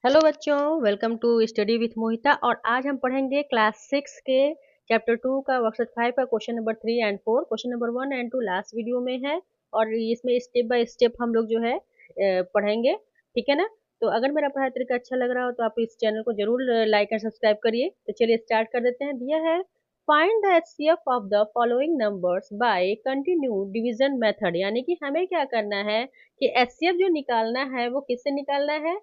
Hello बच्चों, welcome to study with मोहिता। और आज हम पढ़ेंगे क्लास 6 के चैप्टर 2 का वर्कशीट 5 का question number 3 and 4। Question number 1 and 2 last video में है और इसमें स्टेप बाय स्टेप हम लोग जो है पढ़ेंगे। ठीक है ना। तो अगर मेरा पढ़ाई तरीका अच्छा लग रहा हो तो आप इस चैनल को जरूर लाइक एंड सब्सक्राइब करिए। तो चलिए स्टार्ट कर देते हैं। दिया है find the HCF of the following numbers by continue division method. यानी कि हमें क्या करना है कि एचसीएफ जो निकालना है वो किससे निकालना है,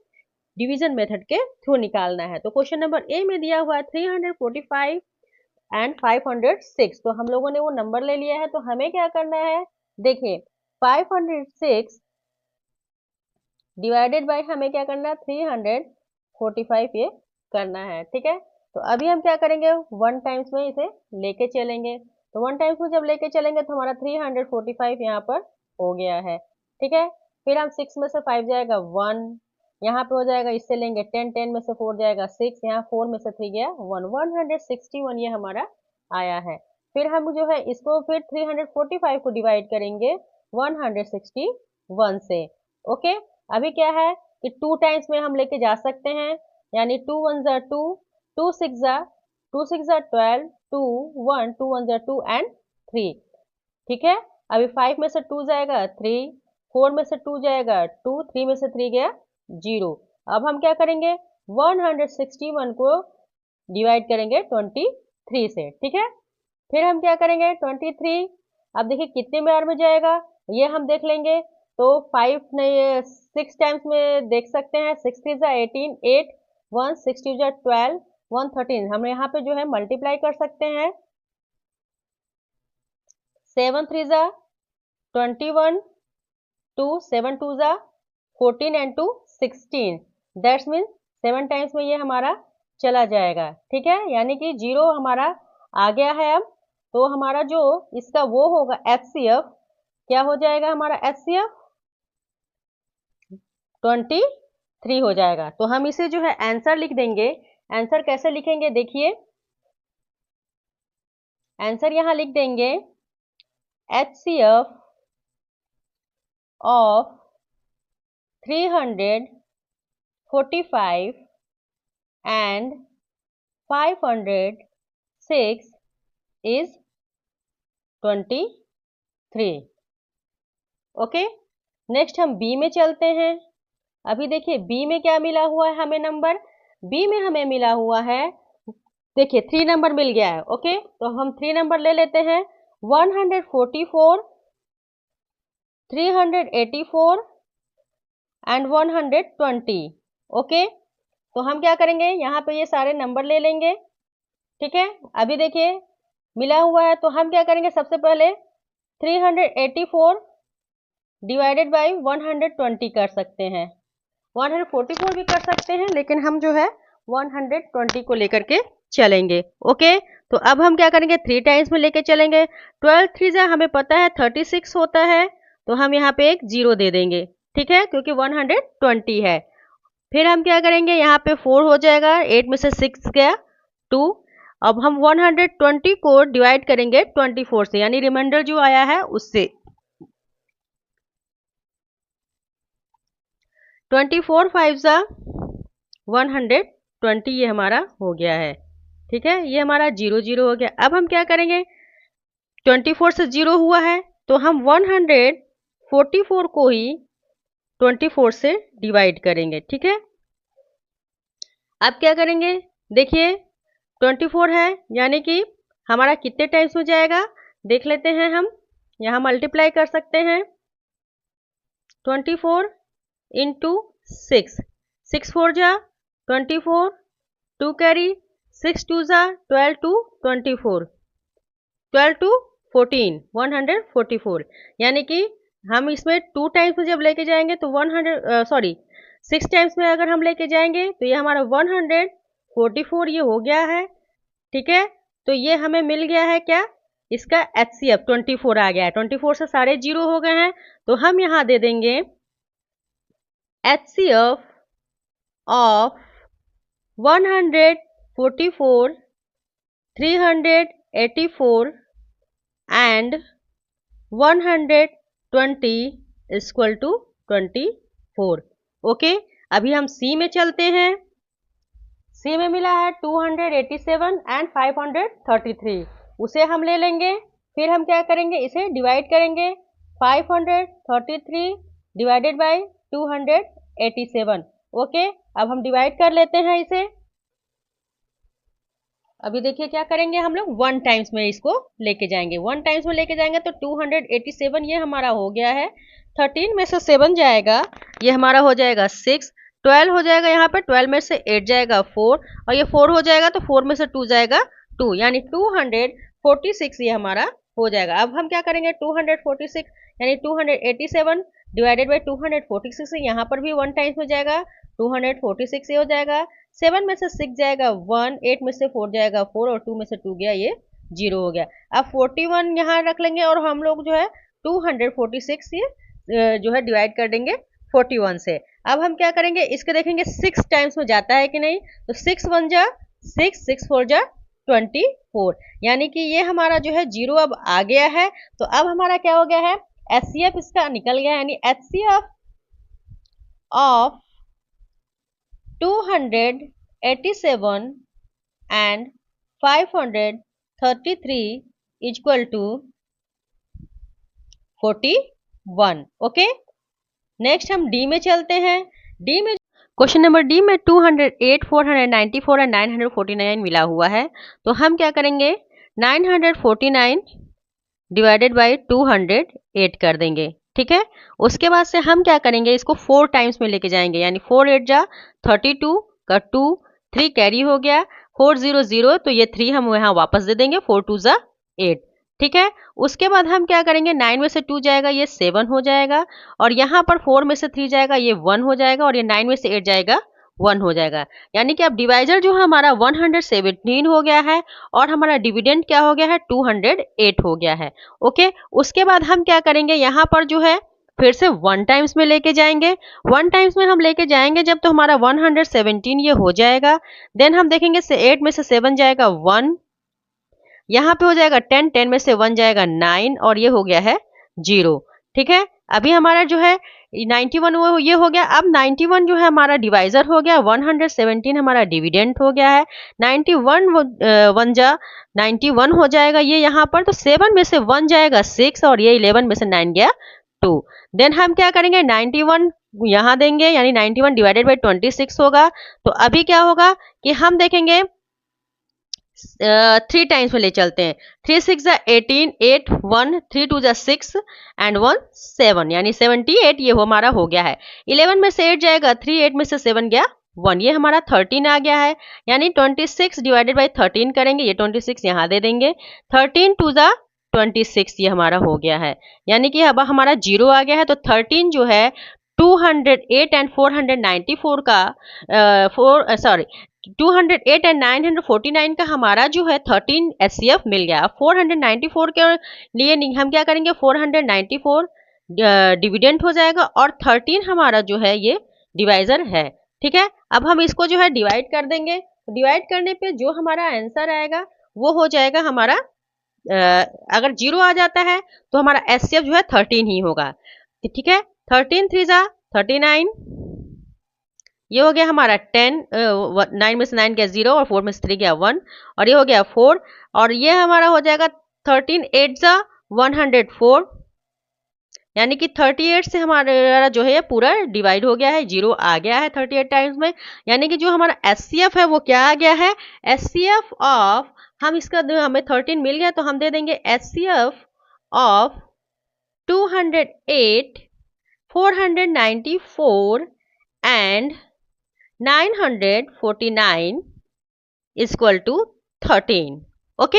डिवीजन मेथड के थ्रू निकालना है। तो क्वेश्चन नंबर ए में दिया हुआ है 345 एंड 506। तो हम लोगों ने वो नंबर ले लिया है, तो हमें क्या करना है, देखिए 506 डिवाइडेड बाय हमें क्या करना है 345 ये करना है। ठीक है। तो अभी हम क्या करेंगे, वन टाइम्स में इसे लेके चलेंगे। तो वन टाइम्स में जब लेके चलेंगे तो हमारा 345 यहाँ पर हो गया है। ठीक है। फिर हम 6 में से 5 जाएगा 1, यहाँ पे हो जाएगा, इससे लेंगे 10, 10 में से 4 जाएगा 6, यहाँ 4 में से 3 गया 1, 161 ये हमारा आया है। फिर हम जो है इसको फिर 345 को डिवाइड करेंगे 161 से। ओके। अभी क्या है कि 2 टाइम्स में हम लेके जा सकते हैं, यानी 2 1 जा 2, 2 6 जा 12, 2 1 2 1 जा 2 एंड 3। ठीक है। अभी 5 में से 2 जाएगा 3, 4 में से 2 जाएगा 2, 3 में से 3 गया 0। अब हम क्या करेंगे, 161 को डिवाइड करेंगे 23 से। ठीक है। फिर हम क्या करेंगे 23, अब देखिए कितने बार में जाएगा ये हम देख लेंगे। तो 5 नहीं 6 टाइम्स में देख सकते हैं, 6 3 जा 18, 8 1 6 2 जा 12 1 13। हम यहाँ पे जो है मल्टीप्लाई कर सकते हैं, 7 3 जा 21, 2 7 2 जा 14 एंड 2 16। दैट्स मीन 7 टाइम्स में ये हमारा चला जाएगा। ठीक है। यानी कि 0 हमारा आ गया है। अब तो हमारा जो इसका वो होगा एचसीएफ, क्या हो जाएगा हमारा एचसीएफ 23 हो जाएगा। तो हम इसे जो है आंसर लिख देंगे। आंसर कैसे लिखेंगे, देखिए आंसर यहां लिख देंगे HCF of 345 and 506 is 23। Okay. Next हम बी में चलते हैं। अभी देखिए बी में क्या मिला हुआ है हमें नंबर, बी में हमें मिला हुआ है, देखिए 3 नंबर मिल गया है। ओके। तो हम 3 नंबर ले लेते हैं, 144, 384 एंड 120। ओके। तो हम क्या करेंगे, यहाँ पे ये सारे नंबर ले लेंगे। ठीक है। अभी देखिए मिला हुआ है, तो हम क्या करेंगे, सबसे पहले 384 डिवाइडेड बाई 120 कर सकते हैं, 144 भी कर सकते हैं, लेकिन हम जो है 120 को लेकर के चलेंगे। ओके। तो अब हम क्या करेंगे, 3 टाइम्स में लेके चलेंगे। 12 3 जा हमें पता है 36 होता है, तो हम यहाँ पे एक 0 दे देंगे। ठीक है, क्योंकि 120 है। फिर हम क्या करेंगे, यहाँ पे 4 हो जाएगा, 8 में से 6 गया 2। अब हम 120 को डिवाइड करेंगे 24 से, यानी रिमाइंडर जो आया है उससे। 24 5 जा 120 ये हमारा हो गया है। ठीक है, ये हमारा 0 0 हो गया। अब हम क्या करेंगे, 24 से 0 हुआ है, तो हम 144 को ही 24 से डिवाइड करेंगे। ठीक है। अब क्या करेंगे, देखिए 24 है, यानी कि हमारा कितने टाइम्स में जाएगा देख लेते हैं। हम यहाँ मल्टीप्लाई कर सकते हैं, 24 इंटू 6, 6 4 जा 24, 2 कैरी 6 2 जा 12 2 24, 12 टू 14 144। यानी कि हम इसमें 2 टाइम्स में जब लेके जाएंगे तो 6 टाइम्स में अगर हम लेके जाएंगे तो ये हमारा 144 ये हो गया है। ठीक है। तो ये हमें मिल गया है क्या, इसका एचसीएफ 24 आ गया है। 24 से सारे 0 हो गए हैं, तो हम यहाँ दे देंगे HCF of 144, 384 and 120 equal to 24। Okay. अभी हम सी में चलते हैं। सी में मिला है 287 एंड 533, उसे हम ले लेंगे। फिर हम क्या करेंगे, इसे डिवाइड करेंगे। 533 डिवाइडेड बाय 287। ओके, अब हम डिवाइड कर लेते हैं इसे। अभी देखिए क्या करेंगे, हम लोग 1 टाइम्स में इसको लेके जाएंगे। 1 टाइम्स में लेके जाएंगे तो 287 ये हमारा हो गया है। 13 में से 7 जाएगा, ये हमारा हो जाएगा 6। 12 हो जाएगा, यहाँ पे 12 में से 8 जाएगा 4, और ये 4 हो जाएगा तो 4 में से 2 जाएगा 2, यानी 246 ये हमारा हो जाएगा। अब हम क्या करेंगे, 246 यानी 287 डिवाइडेड बाई 246, यहाँ पर भी 1 टाइम्स में जाएगा, 246 ये हो जाएगा। 7 में से 6 जाएगा 1, 8 में से 4 जाएगा 4, और 2 में से 2 गया, ये 0 हो गया। अब 41 यहाँ रख लेंगे, और हम लोग जो है 246 ये जो है डिवाइड कर देंगे 41 से। अब हम क्या करेंगे, इसके देखेंगे 6 टाइम्स में जाता है कि नहीं, तो 6 1 जा 6, 6 4 जा 24, यानी कि ये हमारा जो है 0 अब आ गया है। तो अब हमारा क्या हो गया है, HCF इसका निकल गया, यानी HCF of 287 and 533 equal to 41। Okay, next हम डी में चलते हैं। डी में क्वेश्चन नंबर डी में 208, 494 एंड 949 मिला हुआ है। तो हम क्या करेंगे, 949 डिवाइडेड बाई 208 कर देंगे, ठीक है। उसके बाद से हम क्या करेंगे, इसको 4 टाइम्स में लेके जाएंगे, यानी 4 8 जा 32 का 2, 3 कैरी हो गया, 4 0 0, तो ये 3 हम यहाँ वापस दे देंगे, 4 2 जा 8, ठीक है। उसके बाद हम क्या करेंगे, 9 में से 2 जाएगा, ये 7 हो जाएगा, और यहाँ पर 4 में से 3 जाएगा, ये 1 हो जाएगा, और ये 9 में से 8 जाएगा 1 हो जाएगा। यानी कि अब डिवाइजर जो हमारा 117 हो गया है, और हमारा डिविडेंड क्या हो गया है, 208 हो गया है। ओके, उसके बाद हम क्या करेंगे, यहाँ पर जो है फिर से 1 टाइम्स में लेके जाएंगे। 1 टाइम्स में हम लेके जाएंगे जब, तो हमारा 117 ये हो जाएगा। देन हम देखेंगे 8 में से 7 जाएगा 1, यहाँ पे हो जाएगा 10, 10 में से 1 जाएगा 9, और ये हो गया है 0, ठीक है। अभी हमारा जो है 91 वो ये हो गया। अब 91 जो है हमारा डिवाइजर हो गया, 117 हमारा डिविडेंड हो गया है। 91 1 जा 91 हो जाएगा ये यहाँ पर, तो 7 में से 1 जाएगा 6, और ये 11 में से 9 गया 2। देन हम क्या करेंगे, 91 यहाँ देंगे, यानी 91 डिवाइडेड बाई 26 होगा। तो अभी क्या होगा कि हम देखेंगे 3 टाइम्स में ले चलते हैं। 3 6 जा 18, 8 1, 3 2 जा 6 एंड 1 7, यानी 78 ये हमारा हो गया है। 11 में से 8 जाएगा 3, 8 में से 7 गया 1, ये हमारा 13 आ गया है। यानी 26 डिवाइडेड बाई 13 करेंगे, ये 26 यहाँ दे देंगे, 13 2 जा 26 ये हमारा हो गया है। यानी कि अब हमारा 0 आ गया है। तो 13 जो है 208 एंड 494 का 208 एंड 949 का हमारा जो है 13 HCF मिल गया। 494 के लिए हम क्या करेंगे, 494 डिविडेंड हो जाएगा, और 13 हमारा जो है ये डिवाइजर है, ठीक है। अब हम इसको जो है डिवाइड कर देंगे। डिवाइड करने पे जो हमारा आंसर आएगा वो हो जाएगा हमारा, अगर 0 आ जाता है तो हमारा HCF जो है 13 ही होगा, ठीक है। 13 3 जा 39, ये हो गया हमारा 10, 9 में से 9 गया 0, और 4 में से 3 गया 1, और ये हो गया 4, और ये हमारा हो जाएगा 13 8 जा 104, यानी कि 38 से हमारा जो है ये पूरा डिवाइड हो गया है, 0 आ गया है 38 टाइम्स में। यानी कि जो हमारा HCF है वो क्या आ गया है, HCF ऑफ, हम इसका हमें 13 मिल गया तो हम दे देंगे HCF of 208, 494 and 949 equal to 13। Okay,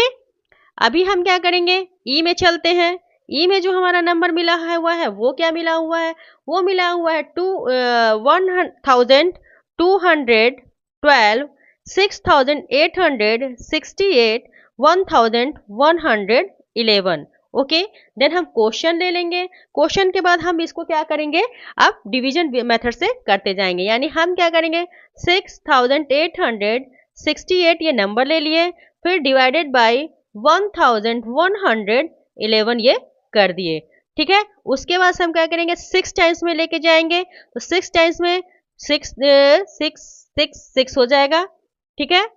अभी हम क्या करेंगे, ई में चलते हैं। ई में जो हमारा नंबर मिला हुआ है वो क्या मिला हुआ है, वो मिला हुआ है 1212, 6868, 1111। ओके, देन हम क्वेश्चन ले लेंगे। क्वेश्चन के बाद हम इसको क्या करेंगे, अब डिवीजन मेथड से करते जाएंगे। यानी हम क्या करेंगे, 6868 ये नंबर ले लिए, फिर डिवाइडेड बाई 1111 ये कर दिए, ठीक है। उसके बाद हम क्या करेंगे, 6 टाइम्स में लेके जाएंगे। तो 6 टाइम्स में 6 6 6 6 हो जाएगा, ठीक है।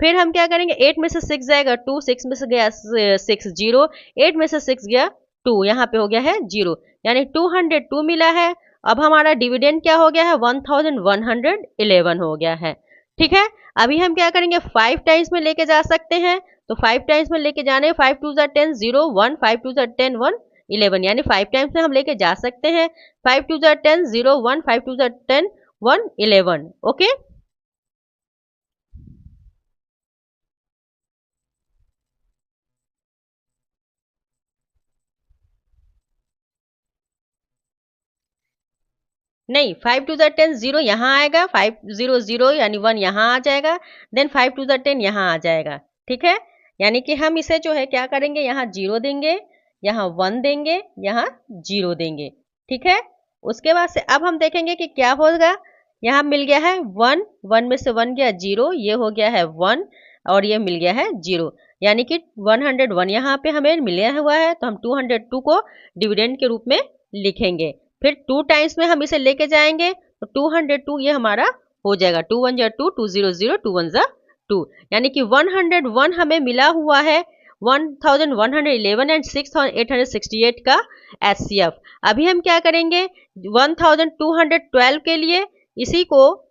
फिर हम क्या करेंगे, 8 में से 6 जाएगा 2, 6 में से गया 6 0, 8 में से 6 गया 2, यहाँ पे हो गया है 0, यानी 202 मिला है। अब हमारा डिविडेंड क्या हो गया है, 1111 हो गया है, ठीक है। अभी हम क्या करेंगे, 5 टाइम्स में लेके जा सकते हैं, तो 5 टाइम्स में लेके जाने, 5 2 10 0 1, 5 2 10 1 11, यानी 5 टाइम्स में हम लेके जा सकते हैं। 5 2 10 0 1, 5 2 10 1 11, ओके। नहीं, 5 टू द 10 0 यहाँ आएगा, 5 0 0 यानी 1 यहाँ आ जाएगा, देन 5 टू द 10 यहाँ आ जाएगा, ठीक है। यानी कि हम इसे जो है क्या करेंगे, यहाँ 0 देंगे, यहाँ 1 देंगे, यहाँ 0 देंगे, ठीक है। उसके बाद से अब हम देखेंगे कि क्या होगा। यहाँ मिल गया है 1, 1 में से 1 गया 0, ये हो गया है 1 और ये मिल गया है 0, यानी कि 101 यहाँ पे हमें मिला हुआ है, तो हम 202 को डिविडेंड के रूप में लिखेंगे। फिर 2 टाइम्स में हम इसे लेके जाएंगे, तो 202 ये हमारा हो जाएगा, 2 1 जा 2, 2 0 0, 2 1 जा 2, यानी कि 101 हमें मिला हुआ है 1111 एंड 6868 का एचसीएफ। अभी हम क्या करेंगे, 1212 के लिए इसी को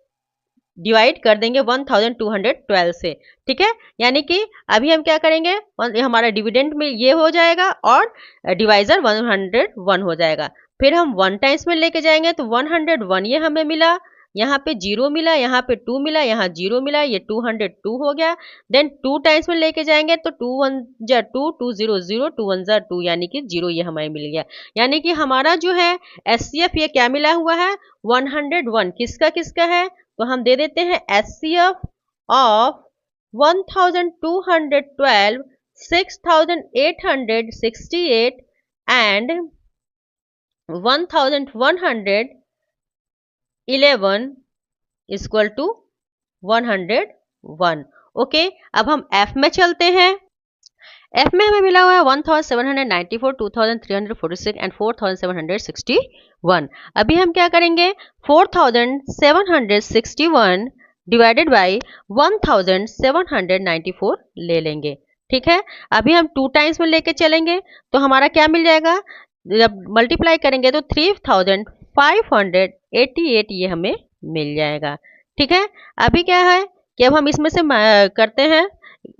डिवाइड कर देंगे 1212 से, ठीक है। यानी कि अभी हम क्या करेंगे, हमारा डिविडेंड में ये हो जाएगा और डिवाइजर 101 हो जाएगा। फिर हम 1 टाइम्स में लेके जाएंगे, तो 101 ये हमें मिला, यहाँ पे 0 मिला, यहाँ पे 2 मिला, यहाँ 0 मिला, ये 202 हो गया। देन 2 टाइम्स में लेके जाएंगे, तो 2 1 जा 2, 2 0 0, 2 1 जा 2, यानी कि 0 ये हमें मिल गया। यानी कि हमारा जो है एचसीएफ ये क्या मिला हुआ है, 101। किसका किसका है, तो हम दे देते हैं HCF of 1212, 6868 and 1111 equal to 101, okay. अब हम एफ में चलते हैं। एफ में हमें मिला हुआ है 1794, 2346 एंड 4761। अभी हम क्या करेंगे, 4761 डिवाइडेड बाई 1794 ले लेंगे, ठीक है। अभी हम 2 टाइम्स में लेके चलेंगे, तो हमारा क्या मिल जाएगा, जब मल्टीप्लाई करेंगे तो 3588 ये हमें मिल जाएगा, ठीक है। अभी क्या है कि अब हम इसमें से करते हैं,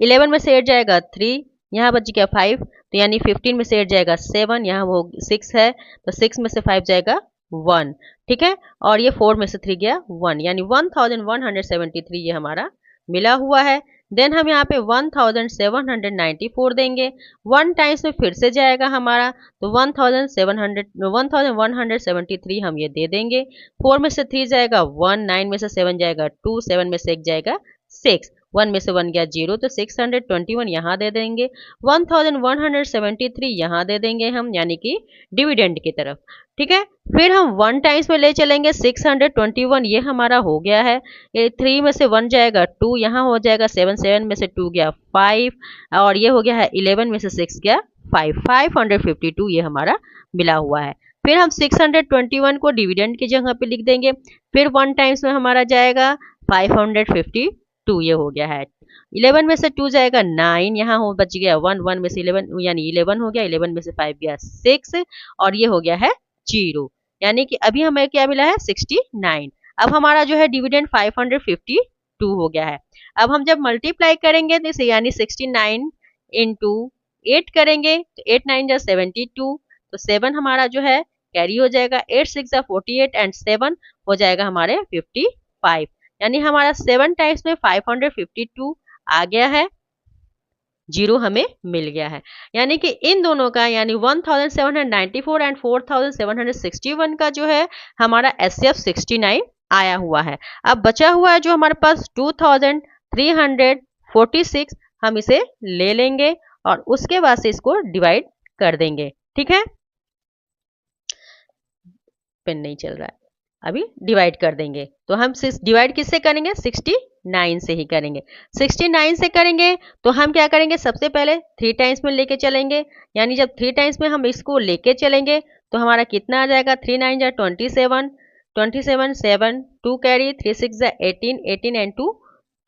11 में से 8 जाएगा 3, यहाँ बच गया 5, तो यानी 15 में से 8 जाएगा 7, यहाँ वो 6 है, तो 6 में से 5 जाएगा 1, ठीक है। और ये 4 में से 3 गया 1, यानी 1173 ये हमारा मिला हुआ है। देन हम यहाँ पे 1794 देंगे, 1 टाइम्स में फिर से जाएगा हमारा, तो 1173 हम ये दे देंगे। 4 में से 3 जाएगा 1, 9 में से 7 जाएगा 2, 7 में से 1 जाएगा 6, 1 में से 1 गया 0, तो 621 यहाँ दे देंगे, 1173 यहाँ दे देंगे हम, यानी कि डिविडेंड की तरफ, ठीक है। फिर हम 1 टाइम्स में ले चलेंगे, 621 ये हमारा हो गया है, ये 3 में से 1 जाएगा 2, यहाँ हो जाएगा 7, 7 में से 2 गया 5, और ये हो गया है 11 में से 6 गया 5, 552 ये हमारा मिला हुआ है। फिर हम 621 को डिविडेंड की जगह पे लिख देंगे, फिर 1 टाइम्स में हमारा जाएगा 552 ये हो गया है। 11 में से 2 जाएगा 9, यहाँ हो बच गया 1, 1 में से 11 यानी 11 हो गया, 11 में से 5 गया 6, और ये हो गया है 0, यानी कि अभी हमें क्या मिला है 69। अब हमारा जो है डिविडेंड 552 हो गया है। अब हम जब मल्टीप्लाई करेंगे तो यानी 69 इंटू 8 करेंगे, तो 8 9 जा 72, तो 7 हमारा जो है कैरी हो जाएगा, 8 6 जा 48 एंड 7 हो जाएगा हमारे 55, यानी हमारा 7 टाइम्स में 552 आ गया है, 0 हमें मिल गया है। यानी कि इन दोनों का यानी 1794 एंड 4761 का जो है हमारा एचसीएफ 69 आया हुआ है। अब बचा हुआ है जो हमारे पास 2346, हम इसे ले लेंगे और उसके बाद से इसको डिवाइड कर देंगे, ठीक है। पेन नहीं चल रहा है, अभी डिवाइड कर देंगे, तो हम डिवाइड किससे करेंगे, 69 से ही करेंगे। 69 से करेंगे तो हम क्या करेंगे, सबसे पहले 3 टाइम्स में लेके चलेंगे, यानी जब 3 टाइम्स में हम इसको लेके चलेंगे तो हमारा कितना आ जाएगा, 3 9 जा 27, 27 7 2 कैरी 3 6 18 18 एंड 2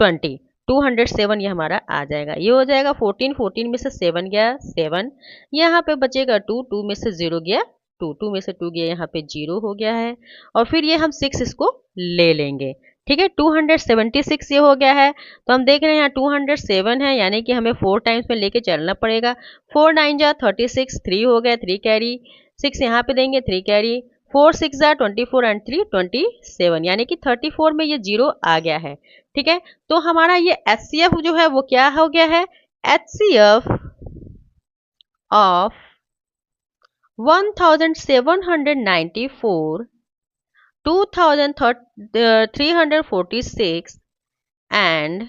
20 207 ये हमारा आ जाएगा। ये हो जाएगा 14 14 में से 7 गया 7, यहाँ पे बचेगा 2 2 में से 0 गया 2 2 में से 2 गया, यहाँ पे 0 हो गया है। और फिर ये हम 6 इसको ले लेंगे, ठीक है। 276 ये हो गया है। तो हम देख रहे हैं यहाँ 207 है, यानी कि हमें 4 टाइम्स में लेके चलना पड़ेगा। 4 9 जा 36, 3 हो गया 3 कैरी, 6 यहाँ पे देंगे 3 कैरी, 4 6 जा 24 एंड 3 27, यानी कि 34 में ये 0 आ गया है, ठीक है। तो हमारा ये HCF जो है वो क्या हो गया है, HCF of 1794 2346 and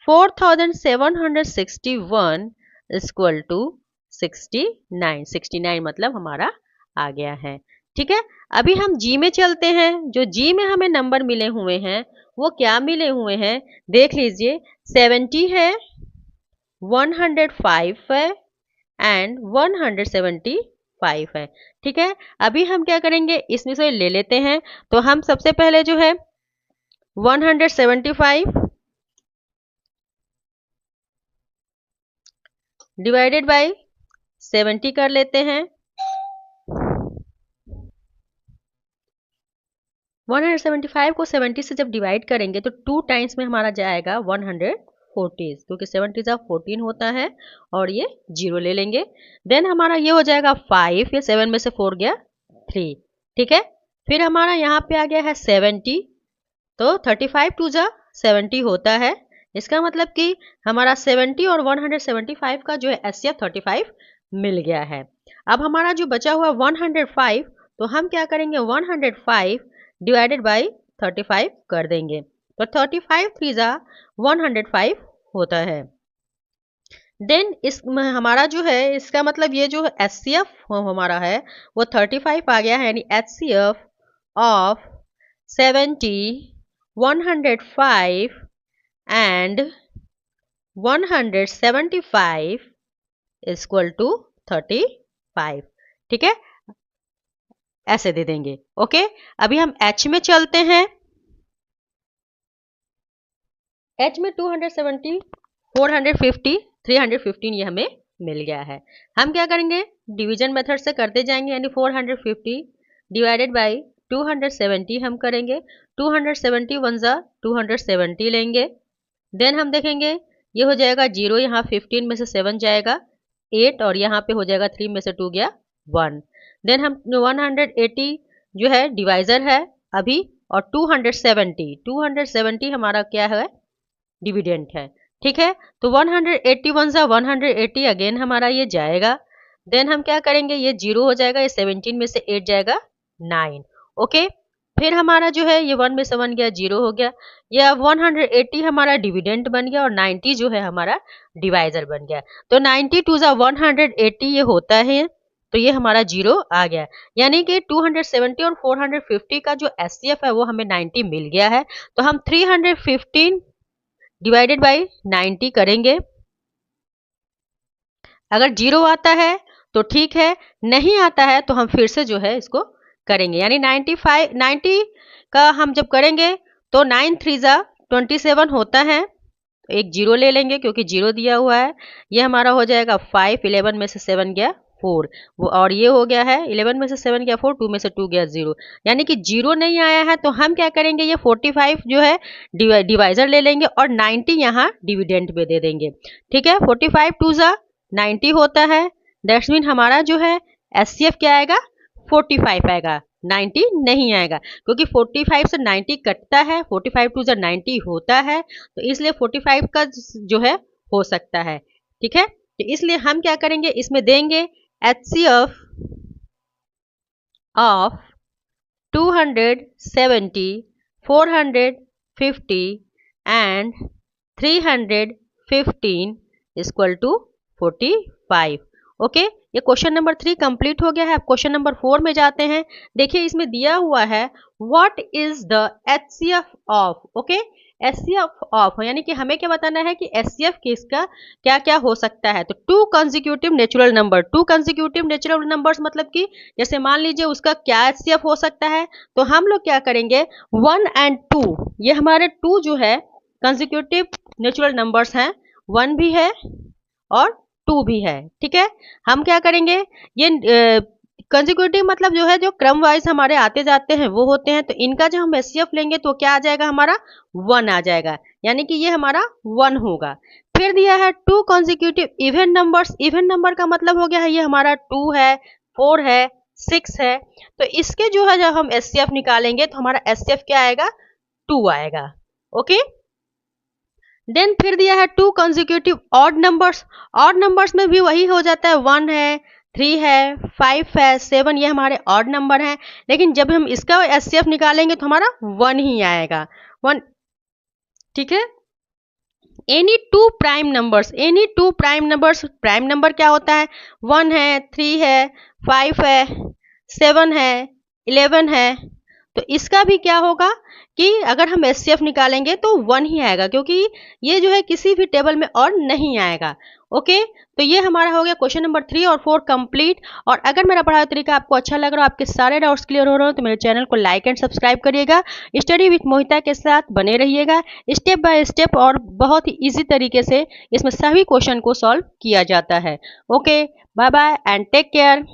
4761 equal to 69। 69 मतलब हमारा आ गया है, ठीक है। अभी हम जी में चलते हैं। जो जी में हमें नंबर मिले हुए हैं वो क्या मिले हुए हैं, देख लीजिए। 70 है, 105 है एंड 175 है, ठीक है। अभी हम क्या करेंगे, इसमें से ले लेते हैं। तो हम सबसे पहले जो है 175 डिवाइडेड बाय 70 कर लेते हैं। 175 को 70 से जब डिवाइड करेंगे तो 2 टाइम्स में हमारा जाएगा 140, क्योंकि 70 से 14 होता है और ये 0 ले लेंगे। देन हमारा ये हो जाएगा 5, ये 7 में से 4 गया 3, ठीक है। फिर हमारा यहाँ पे आ गया है 70, तो 35 2 जा 70 होता है। इसका मतलब कि हमारा 70 और 175 का जो है HCF 35 मिल गया है। अब हमारा जो बचा हुआ 105, तो हम क्या करेंगे, 105 डिवाइडेड बाई 35 कर देंगे। तो 35 3 जा 105 होता है। देन इस हमारा जो है, इसका मतलब ये जो HCF हमारा है वो 35 आ गया है, यानी HCF of 70 105 and 175 equal to 35, ठीक है। ऐसे दे देंगे, ओके। अभी हम H में चलते हैं। H में 270 450 315 ये हमें मिल गया है। हम क्या करेंगे, डिवीजन मेथड से करते जाएंगे, यानी 450 डिवाइडेड बाई 270 हम करेंगे। 270 1 जा 270 लेंगे। देन हम देखेंगे ये हो जाएगा 0, यहाँ 15 में से 7 जाएगा 8, और यहाँ पे हो जाएगा 3 में से 2 गया 1। देन हम 180 जो है डिवाइजर है अभी, और 270 हमारा क्या है, डिविडेंट है, ठीक है। तो 181 जा 180 अगेन हमारा ये जाएगा। देन हम क्या करेंगे, ये 0 हो जाएगा, ये 17 में से 8 जाएगा 9, ओके। फिर हमारा जो है ये 1 में से 1 गया 0 हो गया। यह 180 हमारा डिविडेंट बन गया, और 90 जो है हमारा डिवाइजर बन गया। तो 90 2 जा 180 ये होता है, तो ये हमारा 0 आ गया। यानी कि 270 और 450 का जो HCF है वो हमें 90 मिल गया है। तो हम 315 डिवाइडेड बाई 90 करेंगे। अगर 0 आता है तो ठीक है, नहीं आता है तो हम फिर से जो है इसको करेंगे, यानी 90 का हम जब करेंगे तो 9 3 जा 27 होता है। तो एक 0 ले लेंगे क्योंकि 0 दिया हुआ है। ये हमारा हो जाएगा 5, 11 में से 7 गया 4, वो और ये हो गया है 11 में से 7 गया 4, 2 में से 2 गया 0, यानी कि 0 नहीं आया है। तो हम क्या करेंगे, ये 45 जो है डिवाइजर ले लेंगे और 90 यहाँ डिविडेंट में दे देंगे, ठीक है। 45 2 जा 90 होता है। दैट्स मीन हमारा जो है HCF क्या आएगा, 45 आएगा, 90 नहीं आएगा, क्योंकि 45 से 90 कटता है, 45 2 जा 90 होता है, तो इसलिए 45 का जो है हो सकता है, ठीक है। तो इसलिए हम क्या करेंगे, इसमें देंगे HCF of 270 450 and 315 equal to 45, okay. ये क्वेश्चन नंबर 3 कंप्लीट हो गया है। अब क्वेश्चन नंबर 4 में जाते हैं। देखिए इसमें दिया हुआ है what is the HCF of, okay, HCF of, यानी कि हमें क्या बताना है कि HCF किसका क्या क्या हो सकता है। तो 2 consecutive natural number, 2 consecutive natural numbers मतलब कि जैसे मान लीजिए उसका क्या HCF हो सकता है, तो हम लोग क्या करेंगे 1 एंड 2, ये हमारे 2 जो है कंसेक्यूटिव नेचुरल नंबर्स हैं, 1 भी है और 2 भी है, ठीक है। हम क्या करेंगे, ये कंसेक्यूटिव मतलब जो है जो क्रम वाइज हमारे आते जाते हैं वो होते हैं, तो इनका जब हम HCF लेंगे तो क्या आ जाएगा हमारा 1 आ जाएगा, यानी कि ये हमारा 1 होगा। फिर दिया है 2 consecutive even numbers, even number का मतलब हो गया है ये हमारा 2 है, 4 है, 6 है, तो इसके जो है जब हम HCF निकालेंगे तो हमारा HCF क्या आएगा 2 आएगा, ओके। देन फिर दिया है 2 consecutive odd numbers, odd numbers में भी वही हो जाता है, 1 है, 3 है, 5 है, 7, ये हमारे ऑड नंबर हैं, लेकिन जब हम इसका HCF निकालेंगे तो हमारा 1 ही आएगा, 1, ठीक है। Any 2 prime numbers, any 2 prime numbers, prime number क्या होता है 1 है, 3 है, 5 है, 7 है, 11 है, तो इसका भी क्या होगा कि अगर हम HCF निकालेंगे तो 1 ही आएगा, क्योंकि ये जो है किसी भी टेबल में और नहीं आएगा, ओके। तो ये हमारा हो गया क्वेश्चन नंबर 3 और 4 कंप्लीट। और अगर मेरा पढ़ाई तरीका आपको अच्छा लग रहा हो, आपके सारे डाउट्स क्लियर हो रहे हो, तो मेरे चैनल को लाइक एंड सब्सक्राइब करिएगा। स्टडी विथ मोहिता के साथ बने रहिएगा, स्टेप बाय स्टेप और बहुत ही ईजी तरीके से इसमें सभी क्वेश्चन को सॉल्व किया जाता है। Okay, bye bye and take care.